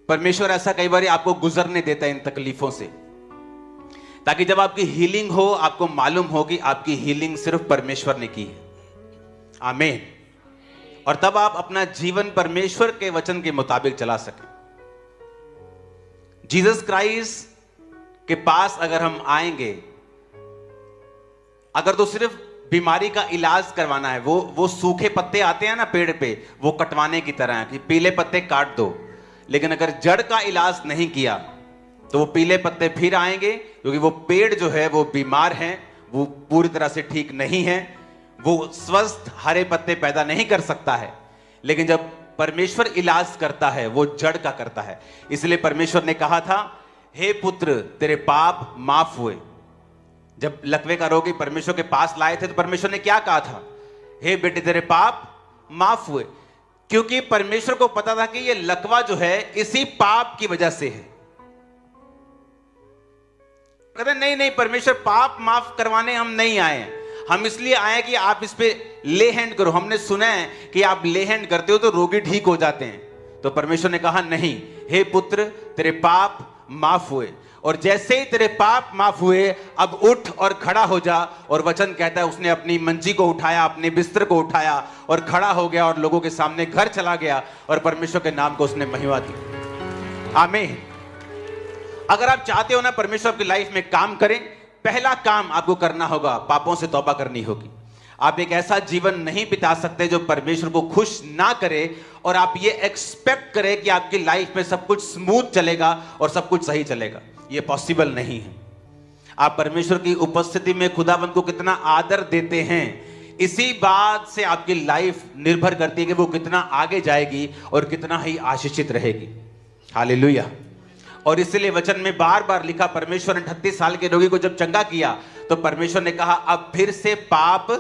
परमेश्वर ऐसा कई बार आपको गुजरने देता है इन तकलीफों से, ताकि जब आपकी हीलिंग हो आपको मालूम हो कि आपकी हीलिंग सिर्फ परमेश्वर ने की है। आमीन। और तब आप अपना जीवन परमेश्वर के वचन के मुताबिक चला सकें। जीसस क्राइस्ट के पास अगर हम आएंगे, अगर तो सिर्फ बीमारी का इलाज करवाना है, वो सूखे पत्ते आते हैं ना पेड़ पे, वो कटवाने की तरह है कि पीले पत्ते काट दो। लेकिन अगर जड़ का इलाज नहीं किया तो वो पीले पत्ते फिर आएंगे, क्योंकि वो पेड़ जो है वो बीमार है, वो पूरी तरह से ठीक नहीं है, वो स्वस्थ हरे पत्ते पैदा नहीं कर सकता है। लेकिन जब परमेश्वर इलाज करता है वो जड़ का करता है। इसलिए परमेश्वर ने कहा था, हे पुत्र तेरे पाप माफ हुए। जब लकवे का रोगी परमेश्वर के पास लाए थे तो परमेश्वर ने क्या कहा था? हे बेटे तेरे पाप माफ हुए। क्योंकि परमेश्वर को पता था कि ये लकवा जो है इसी पाप की वजह से है। कहते नहीं नहीं परमेश्वर पाप माफ करवाने हम नहीं आए हैं, हम इसलिए आए कि आप इस पे ले हैंड करो। हमने सुना है कि आप ले हैंड करते हो तो रोगी ठीक हो जाते हैं। तो परमेश्वर ने कहा नहीं, हे पुत्र तेरे पाप माफ हुए। और जैसे ही तेरे पाप माफ हुए अब उठ और खड़ा हो जा। और वचन कहता है उसने अपनी मंजी को उठाया, अपने बिस्तर को उठाया और खड़ा हो गया और लोगों के सामने घर चला गया और परमेश्वर के नाम को उसने महिमा दी। आमीन। अगर आप चाहते हो ना परमेश्वर आपकी लाइफ में काम करें, पहला काम आपको करना होगा, पापों से तौबा करनी होगी। आप एक ऐसा जीवन नहीं बिता सकते जो परमेश्वर को खुश ना करे और आप ये एक्सपेक्ट करें कि आपकी लाइफ में सब कुछ स्मूथ चलेगा और सब कुछ सही चलेगा। ये पॉसिबल नहीं है। आप परमेश्वर की उपस्थिति में खुदावंद को कितना आदर देते हैं, इसी बात से आपकी लाइफ निर्भर करती है कि वो कितना आगे जाएगी और कितना ही आशीषित रहेगी। हालेलुया। और इसलिए वचन में बार बार लिखा, परमेश्वर ने 38 साल के रोगी को जब चंगा किया तो परमेश्वर ने कहा अब फिर से पाप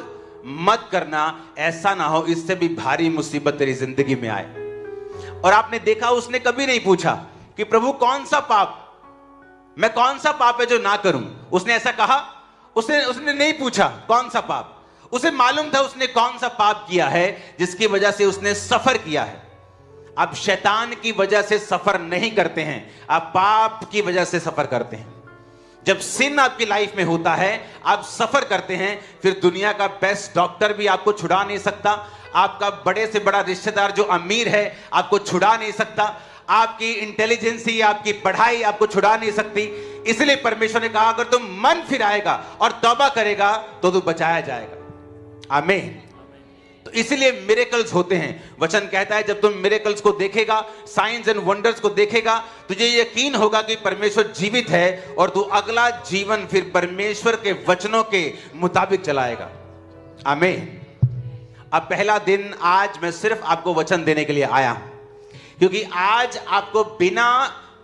मत करना, ऐसा ना हो इससे भी भारी मुसीबत तेरी जिंदगी में आए। और आपने देखा उसने कभी नहीं पूछा कि प्रभु कौन सा पाप, मैं कौन सा पाप है जो ना करूं। उसने ऐसा कहा, उसने नहीं पूछा कौन सा पाप। उसे मालूम था उसने कौन सा पाप किया है जिसकी वजह से उसने सफर किया है। आप शैतान की वजह से सफर नहीं करते हैं, आप पाप की वजह से सफर करते हैं। जब सिन आपकी लाइफ में होता है आप सफर करते हैं, फिर दुनिया का बेस्ट डॉक्टर भी आपको छुड़ा नहीं सकता, आपका बड़े से बड़ा रिश्तेदार जो अमीर है आपको छुड़ा नहीं सकता, आपकी इंटेलिजेंसी आपकी पढ़ाई आपको छुड़ा नहीं सकती। इसलिए परमेश्वर ने कहा अगर तुम मन फिराएगा और तौबा करेगा तो तू बचाया जाएगा। आमीन। तो इसलिए मिरेकल्स होते हैं। वचन कहता है जब तुम मिरेकल्स को देखेगा, साइंस एंड वंडर्स को देखेगा, तुझे यकीन होगा कि परमेश्वर जीवित है और तू अगला जीवन फिर परमेश्वर के वचनों के मुताबिक चलाएगा। आमीन। अब पहला दिन आज मैं सिर्फ आपको वचन देने के लिए आया हूं, क्योंकि आज आपको बिना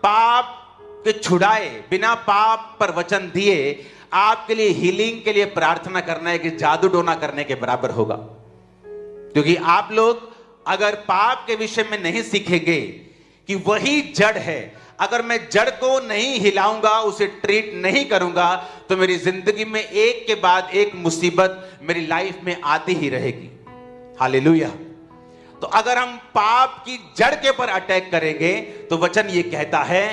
पाप के छुड़ाए, बिना पाप पर वचन दिए आपके लिए हीलिंग के लिए प्रार्थना करना है कि जादू टोना करने के बराबर होगा। क्योंकि आप लोग अगर पाप के विषय में नहीं सीखेंगे कि वही जड़ है, अगर मैं जड़ को नहीं हिलाऊंगा, उसे ट्रीट नहीं करूंगा, तो मेरी जिंदगी में एक के बाद एक मुसीबत मेरी लाइफ में आती ही रहेगी। हालेलुया। तो अगर हम पाप की जड़ के ऊपर अटैक करेंगे तो वचन ये कहता है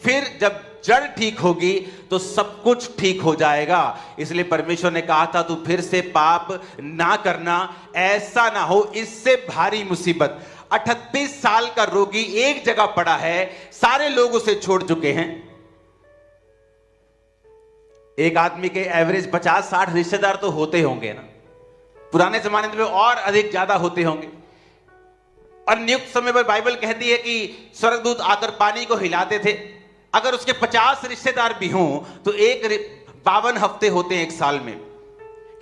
फिर जब जड़ ठीक होगी तो सब कुछ ठीक हो जाएगा। इसलिए परमेश्वर ने कहा था तू फिर से पाप ना करना, ऐसा ना हो इससे भारी मुसीबत। 38 साल का रोगी एक जगह पड़ा है, सारे लोग उसे छोड़ चुके हैं। एक आदमी के एवरेज 50-60 रिश्तेदार तो होते होंगे ना, पुराने जमाने में और अधिक ज्यादा होते होंगे। और नियुक्त समय पर बाइबल कहती है कि स्वर्गदूत आकर पानी को हिलाते थे। अगर उसके 50 रिश्तेदार भी हों तो 52 हफ्ते होते हैं एक साल में,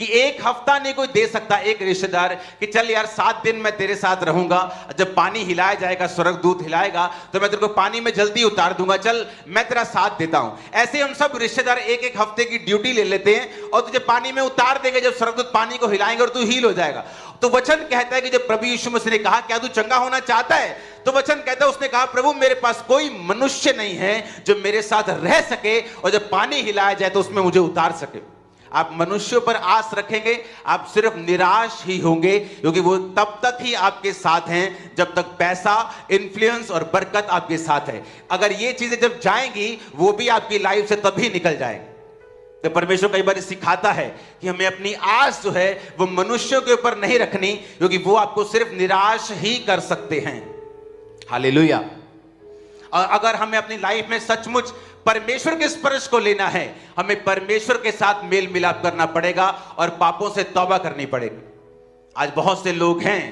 कि एक हफ्ता नहीं कोई दे सकता एक रिश्तेदार कि चल यार 7 दिन मैं तेरे साथ रहूंगा, जब पानी हिलाया जाएगा, स्वर्गदूत हिलाएगा तो मैं तेरे को पानी में जल्दी उतार दूंगा, चल मैं तेरा साथ देता हूं। ऐसे हम सब रिश्तेदार एक एक हफ्ते की ड्यूटी ले लेते हैं और तुझे पानी में उतार देंगे जब स्वर्गदूत पानी को हिलाएंगे और तू हील हो जाएगा। तो वचन कहता है कि जब प्रभु यीशु मसीह ने कहा क्या तू चंगा होना चाहता है, तो वचन कहता है उसने कहा प्रभु मेरे पास कोई मनुष्य नहीं है जो मेरे साथ रह सके और जब पानी हिलाया जाए तो उसमें मुझे उतार सके। आप मनुष्यों पर आस रखेंगे, आप सिर्फ निराश ही होंगे, क्योंकि वो तब तक ही आपके साथ हैं जब तक पैसा, इन्फ्लुएंस और बरकत आपके साथ है। अगर ये चीजें जब जाएंगी, वो भी आपकी लाइफ से तभी निकल जाएंगे। तो परमेश्वर कई बार सिखाता है कि हमें अपनी आस जो है वो मनुष्यों के ऊपर नहीं रखनी, क्योंकि वो आपको सिर्फ निराश ही कर सकते हैं। हालेलुया। और अगर हमें अपनी लाइफ में सचमुच परमेश्वर के स्पर्श को लेना है, हमें परमेश्वर के साथ मेल मिलाप करना पड़ेगा और पापों से तौबा करनी पड़ेगी। आज बहुत से लोग हैं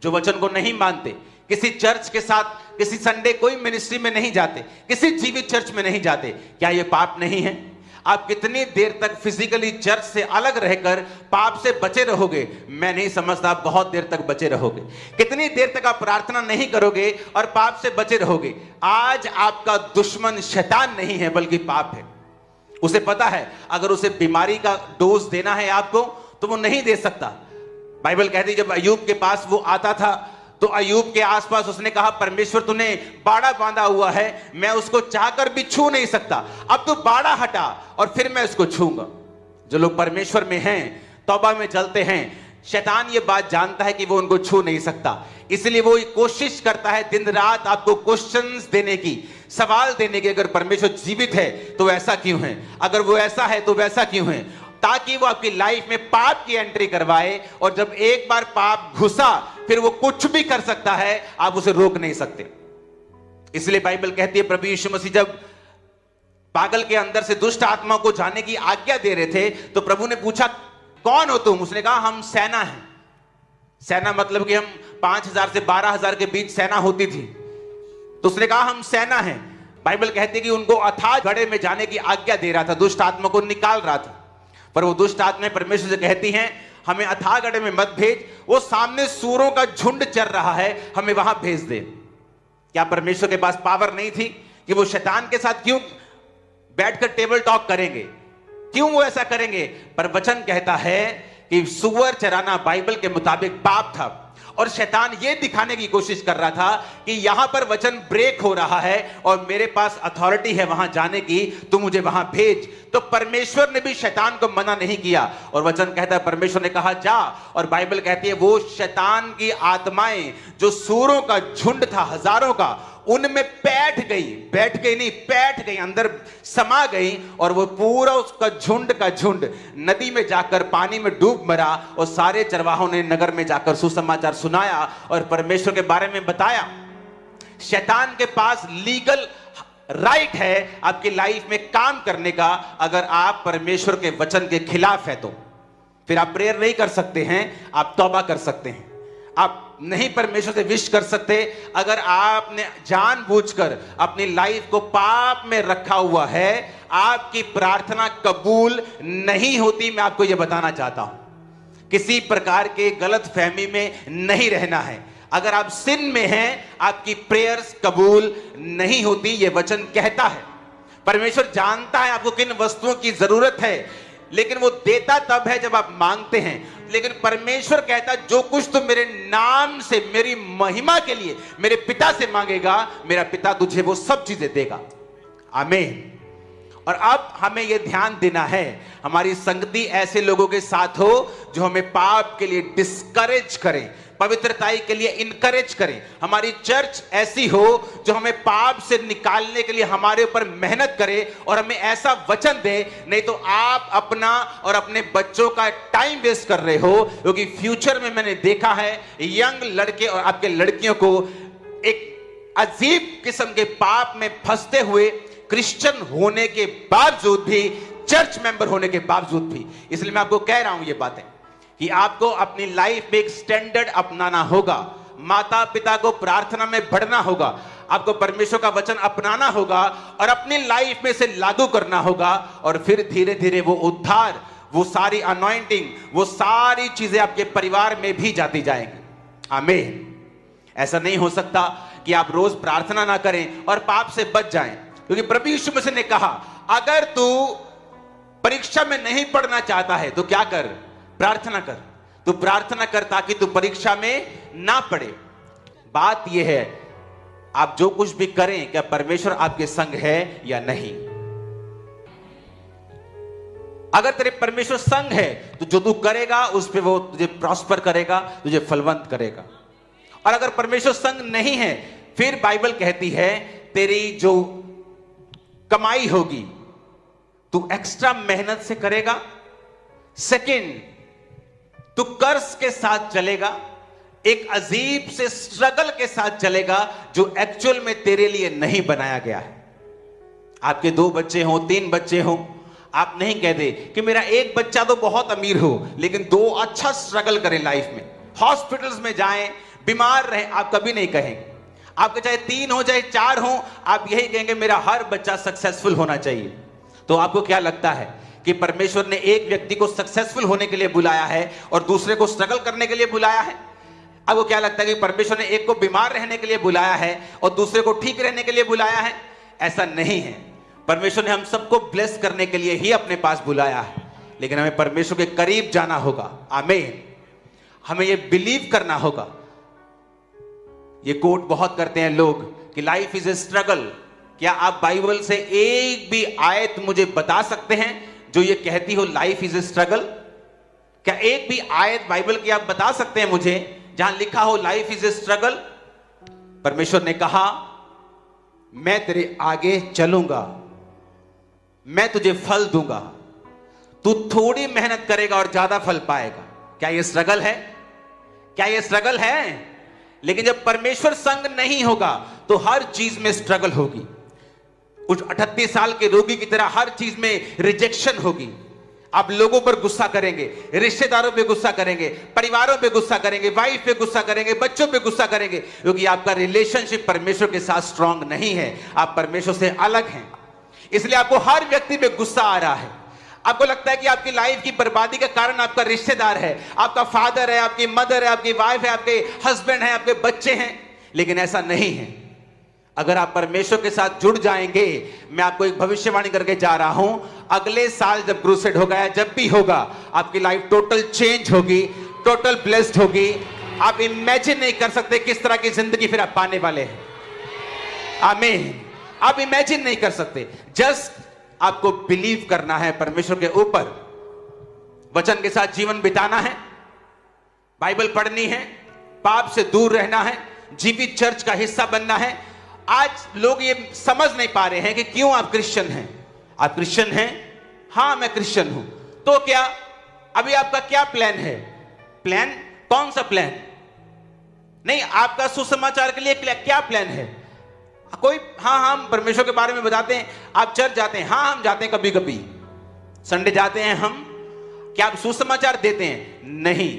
जो वचन को नहीं मानते, किसी चर्च के साथ, किसी संडे कोई मिनिस्ट्री में नहीं जाते, किसी जीवित चर्च में नहीं जाते। क्या ये पाप नहीं है? आप कितनी देर तक फिजिकली चर्च से अलग रहकर पाप से बचे रहोगे? मैं नहीं समझता आप बहुत देर तक बचे रहोगे। कितनी देर तक आप प्रार्थना नहीं करोगे और पाप से बचे रहोगे? आज आपका दुश्मन शैतान नहीं है बल्कि पाप है। उसे पता है अगर उसे बीमारी का डोज देना है आपको तो वो नहीं दे सकता। बाइबल कहती है जब अय्यूब के पास वो आता था तो अय्यूब के आसपास उसने कहा, परमेश्वर तूने बाड़ा बांधा हुआ है, मैं उसको चाहकर भी छू नहीं सकता, अब तू बाड़ा हटा और फिर मैं उसको छूंगा। जो लोग परमेश्वर में हैं, तौबा में चलते हैं, शैतान ये बात जानता है कि वो उनको छू नहीं सकता, इसलिए वो कोशिश करता है दिन रात आपको क्वेश्चंस देने की, सवाल देने की। अगर परमेश्वर जीवित है तो ऐसा क्यों है, अगर वो ऐसा है तो वैसा क्यों है, ताकि वो आपकी लाइफ में पाप की एंट्री करवाए। और जब एक बार पाप घुसा फिर वो कुछ भी कर सकता है, आप उसे रोक नहीं सकते। इसलिए बाइबल कहती है प्रभु यीशु मसीह जब पागल के अंदर से दुष्ट आत्मा को जाने की आज्ञा दे रहे थे तो प्रभु ने पूछा, कौन हो तुम? उसने कहा, हम सेना हैं। सेना मतलब कि हम 5000 से 12000 के बीच सेना होती थी। तो उसने कहा हम सेना हैं। बाइबल कहती है कि उनको अथाह गड्ढे में जाने की आज्ञा दे रहा था, दुष्ट आत्मा को निकाल रहा था। पर वो दुष्ट आत्मा परमेश्वर से कहती हैं, हमें अथाह गड्ढे में मत भेज, वो सामने सूरों का झुंड चल रहा है, हमें वहां भेज दे। क्या परमेश्वर के पास पावर नहीं थी कि वो शैतान के साथ क्यों बैठकर टेबल टॉक करेंगे? क्यों वो ऐसा करेंगे? पर वचन कहता है कि सुअर चराना बाइबल के मुताबिक पाप था और शैतान ये दिखाने की कोशिश कर रहा था कि यहां पर वचन ब्रेक हो रहा है और मेरे पास अथॉरिटी है वहां जाने की, तू मुझे वहां भेज। तो परमेश्वर ने भी शैतान को मना नहीं किया और वचन कहता है परमेश्वर ने कहा जा। और बाइबल कहती है वो शैतान की आत्माएं जो सूरों का झुंड था, हजारों का, उनमें बैठ गई, अंदर समा गई और वो पूरा उसका झुंड का झुंड नदी में जाकर पानी में डूब मरा। और सारे चरवाहों ने नगर में जाकर सुसमाचार सुनाया और परमेश्वर के बारे में बताया। शैतान के पास लीगल राइट है आपकी लाइफ में काम करने का, अगर आप परमेश्वर के वचन के खिलाफ है तो। फिर आप प्रेयर नहीं कर सकते हैं, आप तौबा कर सकते हैं। आप नहीं परमेश्वर से विश कर सकते अगर आपने जानबूझकर अपनी लाइफ को पाप में रखा हुआ है, आपकी प्रार्थना कबूल नहीं होती। मैं आपको यह बताना चाहता हूं, किसी प्रकार के गलत फहमी में नहीं रहना है। अगर आप सिन में हैं, आपकी प्रेयर्स कबूल नहीं होती, यह वचन कहता है। परमेश्वर जानता है आपको किन वस्तुओं की जरूरत है, लेकिन वो देता तब है जब आप मांगते हैं। लेकिन परमेश्वर कहता जो कुछ तुम मेरे नाम से, मेरी महिमा के लिए मेरे पिता से मांगेगा, मेरा पिता तुझे वो सब चीजें देगा। आमीन। और अब हमें यह ध्यान देना है, हमारी संगति ऐसे लोगों के साथ हो जो हमें पाप के लिए डिस्करेज करें, पवित्रताई के लिए इनकरेज करें। हमारी चर्च ऐसी हो जो हमें पाप से निकालने के लिए हमारे ऊपर मेहनत करे और हमें ऐसा वचन दे। नहीं तो आप अपना और अपने बच्चों का टाइम वेस्ट कर रहे हो, क्योंकि फ्यूचर में मैंने देखा है यंग लड़के और आपके लड़कियों को एक अजीब किस्म के पाप में फंसते हुए, क्रिश्चियन होने के बावजूद भी, चर्च मेंबर होने के बावजूद भी। इसलिए मैं आपको कह रहा हूं ये बातें कि आपको अपनी लाइफ में एक स्टैंडर्ड अपनाना होगा, माता पिता को प्रार्थना में बढ़ना होगा, आपको परमेश्वर का वचन अपनाना होगा और अपनी लाइफ में से लागू करना होगा। और फिर धीरे धीरे वो उद्धार, वो सारी अनॉइंटिंग, वो सारी चीजें आपके परिवार में भी जाती जाएंगी। आमीन। ऐसा नहीं हो सकता कि आप रोज प्रार्थना ना करें और पाप से बच जाएं, क्योंकि प्रभु यीशु मसीह ने कहा अगर तू परीक्षा में नहीं पढ़ना चाहता है तो क्या कर? प्रार्थना कर। तू प्रार्थना कर ताकि तू परीक्षा में ना पड़े। बात यह है आप जो कुछ भी करें, क्या परमेश्वर आपके संग है या नहीं? अगर तेरे परमेश्वर संग है तो जो तू करेगा उस पे वो तुझे प्रॉस्पर करेगा, तुझे फलवंत करेगा। और अगर परमेश्वर संग नहीं है, फिर बाइबल कहती है तेरी जो कमाई होगी तू एक्स्ट्रा मेहनत से करेगा। सेकंड, तू कर्ज के साथ चलेगा, एक अजीब से स्ट्रगल के साथ चलेगा जो एक्चुअल में तेरे लिए नहीं बनाया गया है। आपके 2 बच्चे हो, 3 बच्चे हो, आप नहीं कहते कि मेरा एक बच्चा तो बहुत अमीर हो लेकिन 2 अच्छा स्ट्रगल करें लाइफ में, हॉस्पिटल्स में जाएं, बीमार रहें, आप कभी नहीं कहेंगे। आपके चाहे 3 हो चाहे 4 हो, आप यही कहेंगे मेरा हर बच्चा सक्सेसफुल होना चाहिए। तो आपको क्या लगता है कि परमेश्वर ने एक व्यक्ति को सक्सेसफुल होने के लिए बुलाया है और दूसरे को स्ट्रगल करने के लिए बुलाया है? आपको क्या लगता है कि परमेश्वर ने एक को बीमार रहने के लिए बुलाया है और दूसरे को ठीक रहने के लिए बुलाया है? ऐसा नहीं है। परमेश्वर ने हम सबको ब्लेस करने के लिए ही अपने पास बुलाया है, लेकिन हमें परमेश्वर के करीब जाना होगा। आमीन। हमें यह बिलीव करना होगा। ये कोट बहुत करते हैं लोग कि लाइफ इज ए स्ट्रगल। क्या आप बाइबल से एक भी आयत मुझे बता सकते हैं जो ये कहती हो लाइफ इज ए स्ट्रगल? क्या एक भी आयत बाइबल की आप बता सकते हैं मुझे जहां लिखा हो लाइफ इज ए स्ट्रगल? परमेश्वर ने कहा मैं तेरे आगे चलूंगा, मैं तुझे फल दूंगा, तू थोड़ी मेहनत करेगा और ज्यादा फल पाएगा। क्या यह स्ट्रगल है? क्या यह स्ट्रगल है? लेकिन जब परमेश्वर संग नहीं होगा तो हर चीज में स्ट्रगल होगी। कुछ 38 साल के रोगी की तरह हर चीज में रिजेक्शन होगी। आप लोगों पर गुस्सा करेंगे, रिश्तेदारों पे गुस्सा करेंगे, परिवारों पे गुस्सा करेंगे, वाइफ पे गुस्सा करेंगे, बच्चों पे गुस्सा करेंगे, क्योंकि आपका रिलेशनशिप परमेश्वर के साथ स्ट्रांग नहीं है। आप परमेश्वर से अलग हैं, इसलिए आपको हर व्यक्ति पे गुस्सा आ रहा है। आपको लगता है कि आपकी लाइफ की बर्बादी का कारण आपका रिश्तेदार है, आपका फादर है, आपकी मदर है, आपकी वाइफ है, आपके हस्बैंड है, आपके बच्चे हैं, लेकिन ऐसा नहीं है। अगर आप परमेश्वर के साथ जुड़ जाएंगे, मैं आपको एक भविष्यवाणी करके जा रहा हूं, अगले साल जब क्रूसेड होगा या जब भी होगा, आपकी लाइफ टोटल चेंज होगी, टोटल ब्लेस्ड होगी। आप इमेजिन नहीं कर सकते किस तरह की जिंदगी फिर आप पाने वाले हैं। आमीन। आप इमेजिन नहीं कर सकते। जस्ट आपको बिलीव करना है परमेश्वर के ऊपर, वचन के साथ जीवन बिताना है, बाइबल पढ़नी है, पाप से दूर रहना है, जीवित चर्च का हिस्सा बनना है। आज लोग ये समझ नहीं पा रहे हैं कि क्यों आप क्रिश्चियन हैं। आप क्रिश्चियन हैं? हां मैं क्रिश्चियन हूं। तो क्या अभी आपका क्या प्लान है? प्लान कौन सा प्लान? नहीं, आपका सुसमाचार के लिए क्या प्लान है? कोई हाँ हम परमेश्वर के बारे में बताते हैं। आप चर्च जाते हैं? हाँ हम जाते हैं, कभी कभी संडे जाते हैं हम। क्या आप सुसमाचार देते हैं? नहीं,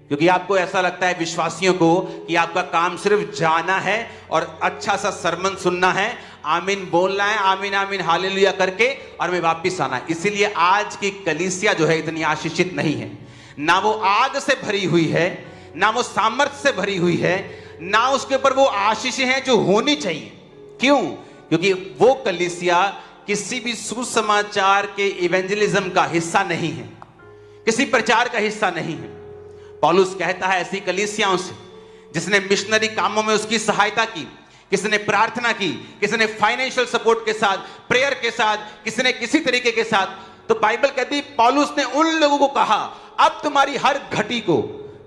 क्योंकि आपको ऐसा लगता है विश्वासियों को कि आपका काम सिर्फ जाना है और अच्छा सा सरमन सुनना है, आमीन बोलना है, आमीन आमीन हालेलुया करके और मैं वापिस आना है। इसीलिए आज की कलीसिया जो है इतनी आशीषित नहीं है। ना वो आग से भरी हुई है, ना वो सामर्थ्य से भरी हुई है, ना उसके ऊपर वो आशीषें हैं जो होनी चाहिए। क्यों? क्योंकि वो कलीसिया किसी भी सुसमाचार के इवेंजलिज्म का हिस्सा नहीं है, किसी प्रचार का हिस्सा नहीं है। पौलुस कहता है ऐसी कलीसियाओं से जिसने मिशनरी कामों में उसकी सहायता की, किसी ने प्रार्थना की, किसी ने फाइनेंशियल सपोर्ट के साथ, प्रेयर के साथ, किसी ने किसी तरीके के साथ, तो बाइबल कहती है पौलुस ने उन लोगों को कहा अब तुम्हारी हर घटी को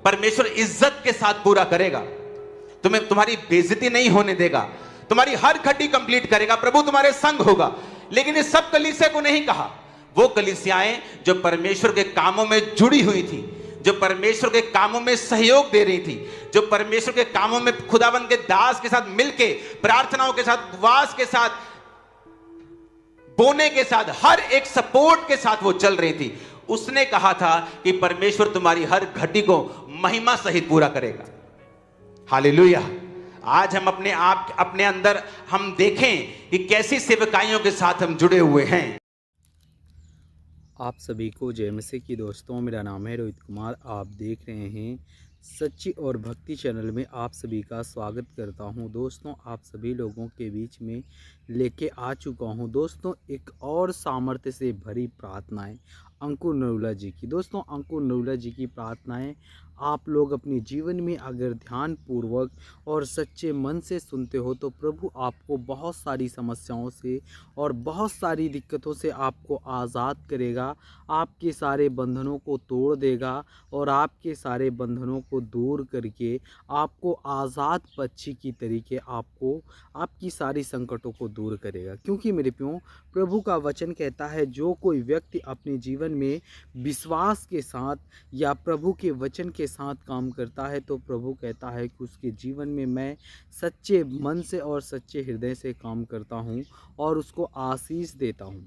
परमेश्वर इज्जत के साथ पूरा करेगा, तुम्हें तुम्हारी बेइज्जती नहीं होने देगा, तुम्हारी हर घटी कंप्लीट करेगा, प्रभु तुम्हारे संग होगा। लेकिन इस सब कलीसिया को नहीं कहा। वो कलीसियाएं जो परमेश्वर के कामों में जुड़ी हुई थी, जो परमेश्वर के कामों में सहयोग दे रही थी, जो परमेश्वर के कामों में खुदावन के दास के साथ मिलके, प्रार्थनाओं के साथ, उपवास के साथ, बोने के साथ, हर एक सपोर्ट के साथ वो चल रही थी, उसने कहा था कि परमेश्वर तुम्हारी हर घटी को महिमा सहित पूरा करेगा। हालेलुया। आज हम अपने अंदर हम देखें कि कैसी सेवकाइयों के साथ हम जुड़े हुए हैं। आप सभी को जय मसीह की दोस्तों, मेरा नाम है रोहित कुमार। आप देख रहे हैं सच्ची और भक्ति चैनल में आप सभी का स्वागत करता हूं। दोस्तों आप सभी लोगों के बीच में लेके आ चुका हूं दोस्तों एक और सामर्थ्य से भरी प्रार्थनाएं अंकुर नरूला जी की। दोस्तों, अंकुर नरूला जी की प्रार्थनाएं आप लोग अपने जीवन में अगर ध्यानपूर्वक और सच्चे मन से सुनते हो तो प्रभु आपको बहुत सारी समस्याओं से और बहुत सारी दिक्कतों से आपको आज़ाद करेगा, आपके सारे बंधनों को तोड़ देगा और आपके सारे बंधनों को दूर करके आपको आज़ाद पक्षी की तरीके आपको आपकी सारी संकटों को दूर करेगा। क्योंकि मेरे प्रियो, प्रभु का वचन कहता है जो कोई व्यक्ति अपने जीवन में विश्वास के साथ या प्रभु के वचन के साथ काम करता है तो प्रभु कहता है कि उसके जीवन में मैं सच्चे मन से और सच्चे हृदय से काम करता हूँ और उसको आशीष देता हूँ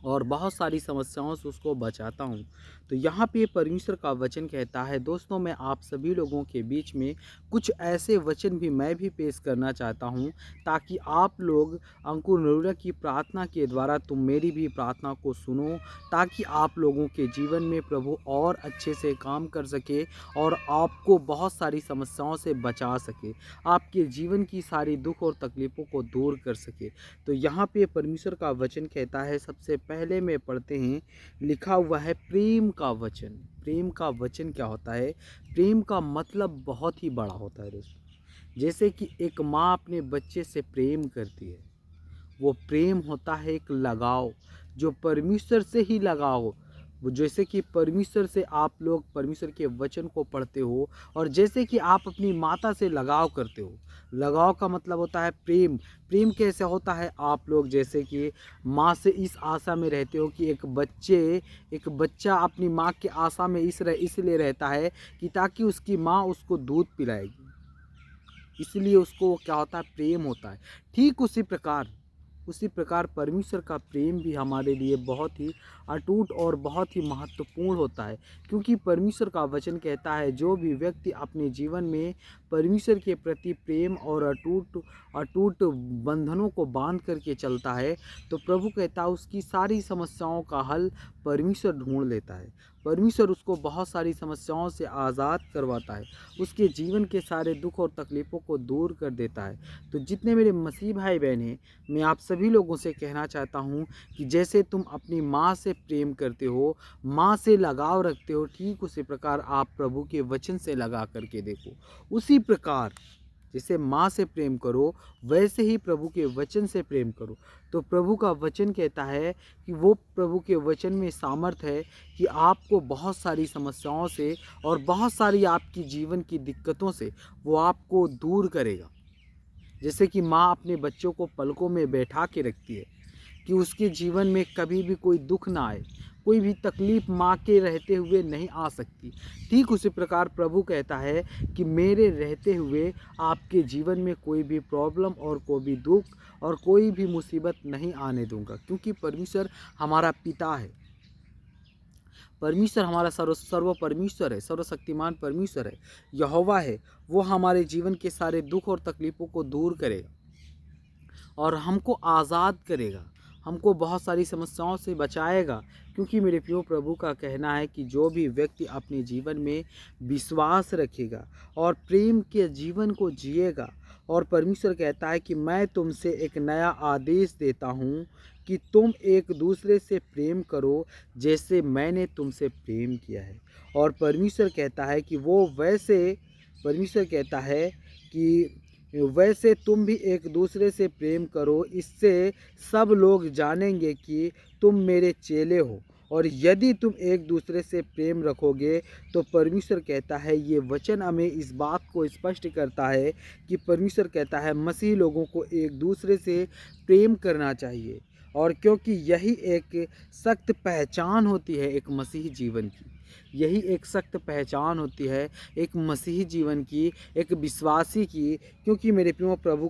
और बहुत सारी समस्याओं से उसको बचाता हूँ। तो यहाँ पे परमेश्वर का वचन कहता है। दोस्तों, मैं आप सभी लोगों के बीच में कुछ ऐसे वचन भी मैं भी पेश करना चाहता हूँ ताकि आप लोग अंकुर नरूला की प्रार्थना के द्वारा तुम मेरी भी प्रार्थना को सुनो, ताकि आप लोगों के जीवन में प्रभु और अच्छे से काम कर सके और आपको बहुत सारी समस्याओं से बचा सके, आपके जीवन की सारी दुख और तकलीफ़ों को दूर कर सके। तो यहाँ पे परमेश्वर का वचन कहता है, सबसे पहले में पढ़ते हैं, लिखा हुआ है प्रेम का वचन। प्रेम का वचन क्या होता है? प्रेम का मतलब बहुत ही बड़ा होता है दोस्तों। जैसे कि एक माँ अपने बच्चे से प्रेम करती है, वो प्रेम होता है एक लगाव, जो परमेश्वर से ही लगाव हो। वो जैसे कि परमेश्वर से आप लोग परमेश्वर के वचन को पढ़ते हो और जैसे कि आप अपनी माता से लगाव करते हो। लगाव का मतलब होता है प्रेम। प्रेम कैसे होता है? आप लोग जैसे कि माँ से इस आशा में रहते हो कि एक बच्चा अपनी माँ के आशा में इसलिए रहता है कि ताकि उसकी माँ उसको दूध पिलाएगी, इसलिए उसको क्या होता है? प्रेम होता है। ठीक उसी प्रकार परमेश्वर का प्रेम भी हमारे लिए बहुत ही अटूट और बहुत ही महत्वपूर्ण होता है। क्योंकि परमेश्वर का वचन कहता है जो भी व्यक्ति अपने जीवन में परमेश्वर के प्रति प्रेम और अटूट बंधनों को बांध करके चलता है तो प्रभु कहता है उसकी सारी समस्याओं का हल परमेश्वर ढूंढ लेता है। परमेश्वर उसको बहुत सारी समस्याओं से आज़ाद करवाता है, उसके जीवन के सारे दुख और तकलीफ़ों को दूर कर देता है। तो जितने मेरे मसीह भाई बहन हैं, मैं आप सभी लोगों से कहना चाहता हूँ कि जैसे तुम अपनी माँ से प्रेम करते हो, माँ से लगाव रखते हो, ठीक उसी प्रकार आप प्रभु के वचन से लगा करके देखो। उसी प्रकार जैसे माँ से प्रेम करो वैसे ही प्रभु के वचन से प्रेम करो। तो प्रभु का वचन कहता है कि वो प्रभु के वचन में सामर्थ है कि आपको बहुत सारी समस्याओं से और बहुत सारी आपकी जीवन की दिक्कतों से वो आपको दूर करेगा। जैसे कि माँ अपने बच्चों को पलकों में बैठा के रखती है कि उसके जीवन में कभी भी कोई दुख ना आए, कोई भी तकलीफ़ माँ के रहते हुए नहीं आ सकती। ठीक उसी प्रकार प्रभु कहता है कि मेरे रहते हुए आपके जीवन में कोई भी प्रॉब्लम और कोई भी दुख और कोई भी मुसीबत नहीं आने दूंगा। क्योंकि परमेश्वर हमारा पिता है, परमेश्वर हमारा सर्व परमेश्वर है, सर्वशक्तिमान परमेश्वर है, यहोवा है। वो हमारे जीवन के सारे दुख और तकलीफ़ों को दूर करेगा और हमको आज़ाद करेगा, हमको बहुत सारी समस्याओं से बचाएगा। क्योंकि मेरे प्रियो, प्रभु का कहना है कि जो भी व्यक्ति अपने जीवन में विश्वास रखेगा और प्रेम के जीवन को जिएगा, और परमेश्वर कहता है कि मैं तुमसे एक नया आदेश देता हूँ कि तुम एक दूसरे से प्रेम करो जैसे मैंने तुमसे प्रेम किया है। और परमेश्वर कहता है कि वैसे तुम भी एक दूसरे से प्रेम करो, इससे सब लोग जानेंगे कि तुम मेरे चेले हो। और यदि तुम एक दूसरे से प्रेम रखोगे तो परमेश्वर कहता है, ये वचन हमें इस बात को स्पष्ट करता है कि परमेश्वर कहता है मसीह लोगों को एक दूसरे से प्रेम करना चाहिए। और क्योंकि यही एक सख्त पहचान होती है एक मसीही जीवन की, यही एक सख्त पहचान होती है एक मसीही जीवन की, एक विश्वासी की। क्योंकि मेरे प्रियो, प्रभु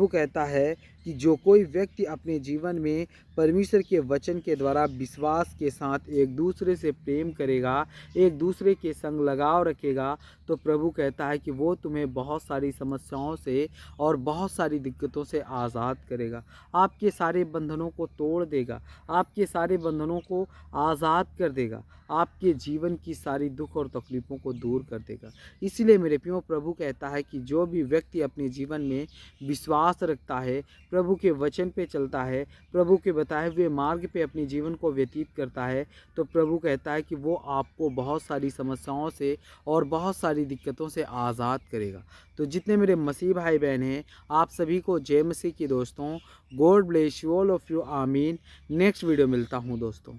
कहता है कि जो कोई व्यक्ति अपने जीवन में परमेश्वर के वचन के द्वारा विश्वास के साथ एक दूसरे से प्रेम करेगा, एक दूसरे के संग लगाव रखेगा, तो प्रभु कहता है कि वो तुम्हें बहुत सारी समस्याओं से और बहुत सारी दिक्कतों से आज़ाद करेगा, आपके सारे बंधनों को तोड़ देगा, आपके सारे बंधनों को आज़ाद कर देगा, आपके जीवन की सारी दुख और तकलीफ़ों को दूर कर देगा। इसलिए मेरे प्रियो, प्रभु कहता है कि जो भी व्यक्ति अपने जीवन में विश्वास रखता है, प्रभु के वचन पे चलता है, प्रभु के बताए हुए मार्ग पे अपने जीवन को व्यतीत करता है, तो प्रभु कहता है कि वो आपको बहुत सारी समस्याओं से और बहुत सारी दिक्कतों से आज़ाद करेगा। तो जितने मेरे मसीह भाई बहन हैं, आप सभी को जय मसीह की दोस्तों। God bless you all of you. आमीन। नेक्स्ट वीडियो मिलता हूँ दोस्तों।